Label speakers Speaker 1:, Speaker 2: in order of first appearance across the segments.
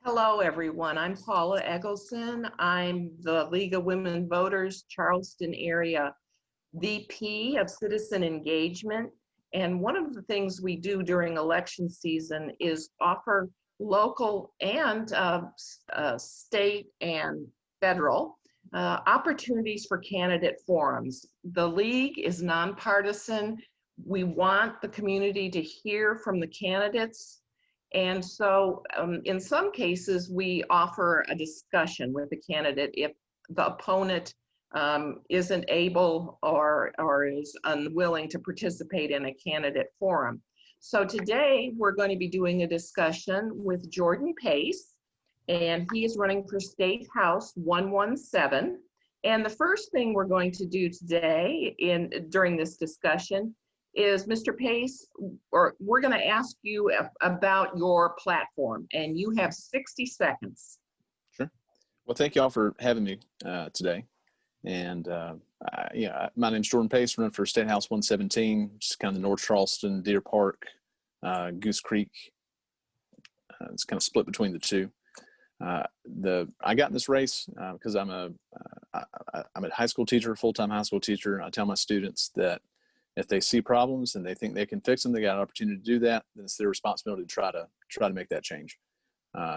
Speaker 1: Hello, everyone. I'm Paula Eggleston. I'm the League of Women Voters Charleston area VP of Citizen Engagement. And one of the things we do during election season is offer local and state and federal opportunities for candidate forums. The League is nonpartisan. We want the community to hear from the candidates, and so in some cases, we offer a discussion with the candidate if the opponent isn't able or is unwilling to participate in a candidate forum. So today, we're going to be doing a discussion with Jordan Pace, and he is running for State House 117. And the first thing we're going to do today during this discussion is, Mr. Pace, or we're going to ask you about your platform, and you have 60 seconds.
Speaker 2: Sure. Well, thank you all for having me today. And my name's Jordan Pace, running for State House 117, just kind of the North Charleston, Deer Park, Goose Creek. It's kind of split between the two. I got in this race because I'm a high school teacher, full-time high school teacher. And I tell my students that if they see problems and they think they can fix them, they got an opportunity to do that. Then it's their responsibility to try to make that change.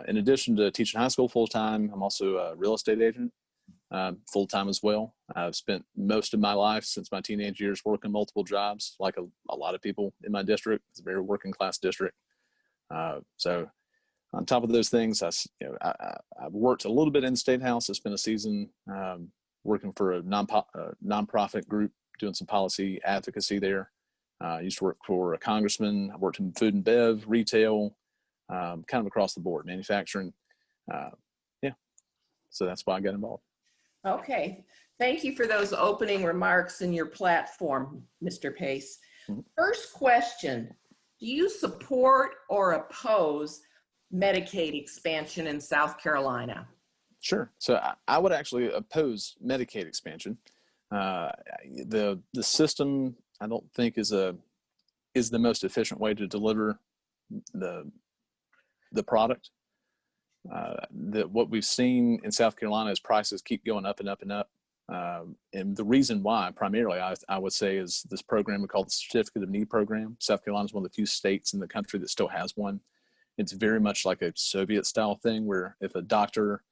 Speaker 2: In addition to teaching high school full-time, I'm also a real estate agent full-time as well. I've spent most of my life since my teenage years working multiple jobs, like a lot of people in my district. It's a very working class district. So on top of those things, I've worked a little bit in the State House. I spent a season working for a nonprofit group, doing some policy advocacy there. I used to work for a congressman. I worked in food and bev, retail, kind of across the board, manufacturing. So that's why I got involved.
Speaker 1: Okay. Thank you for those opening remarks in your platform, Mr. Pace. Mm-hmm. First question, do you support or oppose Medicaid expansion in South Carolina?
Speaker 2: Sure. So I would actually oppose Medicaid expansion. The system, I don't think is the most efficient way to deliver the product. What we've seen in South Carolina is prices keep going up and up and up. And the reason why, primarily, I would say, is this program we call the Certificate of Need program. South Carolina is one of the few states in the country that still has one. It's very much like a Soviet-style thing, where if a doctor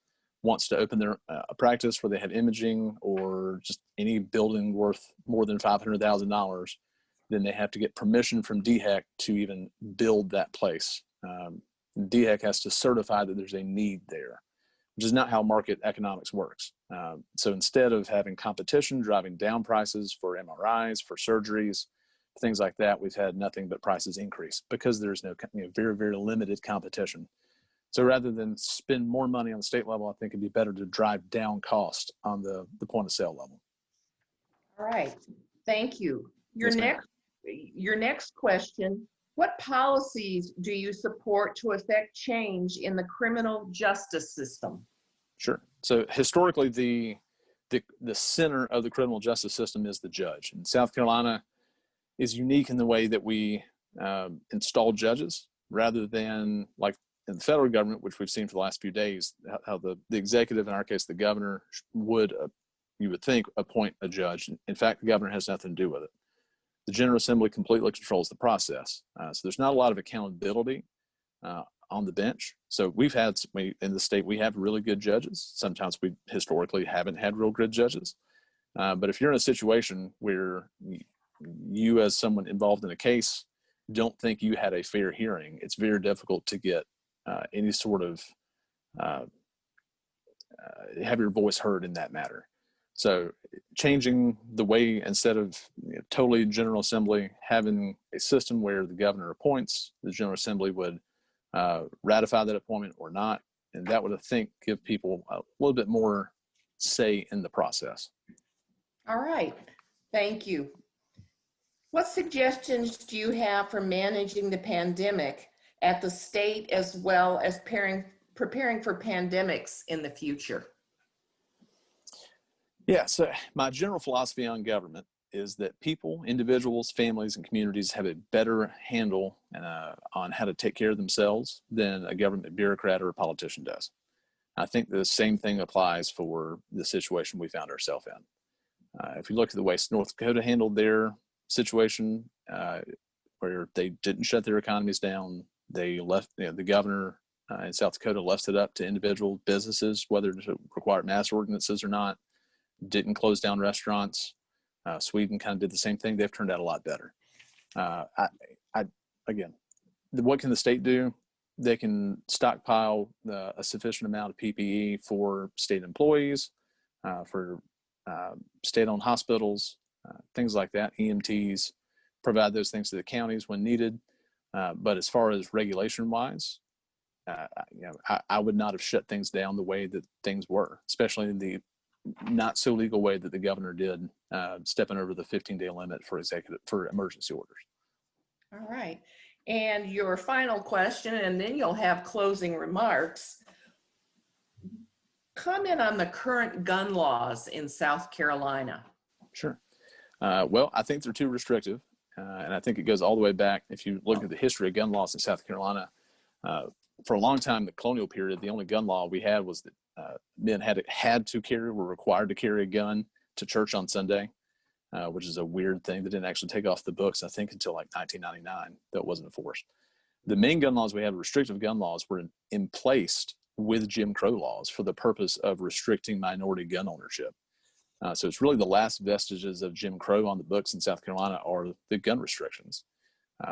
Speaker 2: wants to open their practice where they have imaging or just any building worth more than $500,000, then they have to get permission from DHEC to even build that place. DHEC has to certify that there's a need there, which is not how market economics works. So instead of having competition driving down prices for MRIs, for surgeries, things like that, we've had nothing but prices increase because there's no very, very limited competition. So rather than spend more money on the state level, I think it'd be better to drive down cost on the point of sale level.
Speaker 1: All right, thank you. Your
Speaker 2: Yes,
Speaker 1: next question, what policies do you support to affect change in the criminal justice system?
Speaker 2: Sure. So historically, the center of the criminal justice system is the judge. And South Carolina is unique in the way that we install judges rather than like in the federal government, which we've seen for the last few days, how the executive, in our case, the governor, would, you would think, appoint a judge. In fact, the governor has nothing to do with it. The General Assembly completely controls the process. So there's not a lot of accountability on the bench. So in the state, we have really good judges. Sometimes we historically haven't had real good judges. But if you're in a situation where you as someone involved in a case don't think you had a fair hearing, it's very difficult to get any sort of have your voice heard in that matter. So changing the way, instead of totally General Assembly, having a system where the governor appoints, the General Assembly would ratify that appointment or not. And that would, I think, give people a little bit more say in the process.
Speaker 1: All right, thank you. What suggestions do you have for managing the pandemic at the state, as well as preparing for pandemics in the future?
Speaker 2: Yeah, so my general philosophy on government is that people, individuals, families, and communities have a better handle on how to take care of themselves than a government bureaucrat or a politician does. I think the same thing applies for the situation we found ourselves in. If you look at the way North Dakota handled their situation, where they didn't shut their economies down, they left, the governor in South Dakota left it up to individual businesses, whether to require mask ordinances or not, didn't close down restaurants. Sweden kind of did the same thing. They've turned out a lot better. Again, what can the state do? They can stockpile a sufficient amount of PPE for state employees, for state-owned hospitals, things like that, EMTs, provide those things to the counties when needed. But as far as regulation-wise, I would not have shut things down the way that things were, especially in the not so legal way that the governor did, stepping over the 15-day limit for emergency orders.
Speaker 1: All right. And your final question, and then you'll have closing remarks. Comment on the current gun laws in South Carolina.
Speaker 2: Sure. Well, I think they're too restrictive. And I think it goes all the way back. If you look at the history of gun laws in South Carolina, for a long time, the colonial period, the only gun law we had was that men were required to carry a gun to church on Sunday, which is a weird thing that didn't actually take off the books, I think, until like 1999. That wasn't enforced. The main gun laws we have, restrictive gun laws, were in place with Jim Crow laws for the purpose of restricting minority gun ownership. So it's really the last vestiges of Jim Crow on the books in South Carolina are the gun restrictions.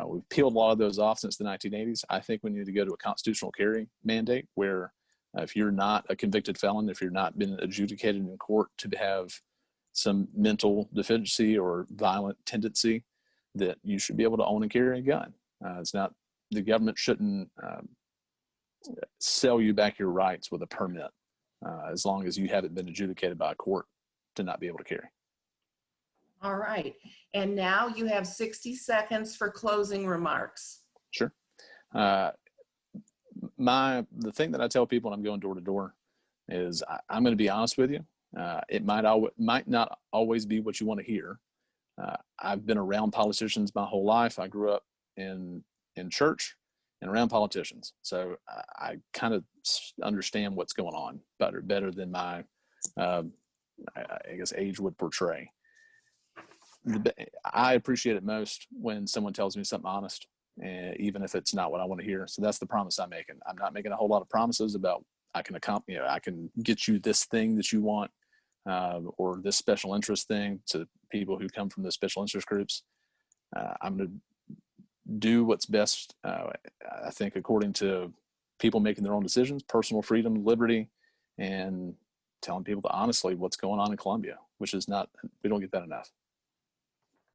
Speaker 2: We've peeled a lot of those off since the 1980s. I think we need to go to a constitutional carry mandate where if you're not a convicted felon, if you're not been adjudicated in court to have some mental deficiency or violent tendency, that you should be able to own and carry a gun. It's not, the government shouldn't sell you back your rights with a permit as long as you haven't been adjudicated by a court to not be able to carry.
Speaker 1: All right. And now you have 60 seconds for closing remarks.
Speaker 2: Sure. The thing that I tell people when I'm going door to door is I'm going to be honest with you. It might not always be what you want to hear. I've been around politicians my whole life. I grew up in church and around politicians. So I kind of understand what's going on better than my, I guess, age would portray. I appreciate it most when someone tells me something honest, even if it's not what I want to hear. So that's the promise I'm making. I'm not making a whole lot of promises about I can get you this thing that you want, or this special interest thing to people who come from the special interest groups. I'm going to do what's best, I think, according to people making their own decisions, personal freedom, liberty, and telling people honestly what's going on in Columbia, which is not, we don't get that enough.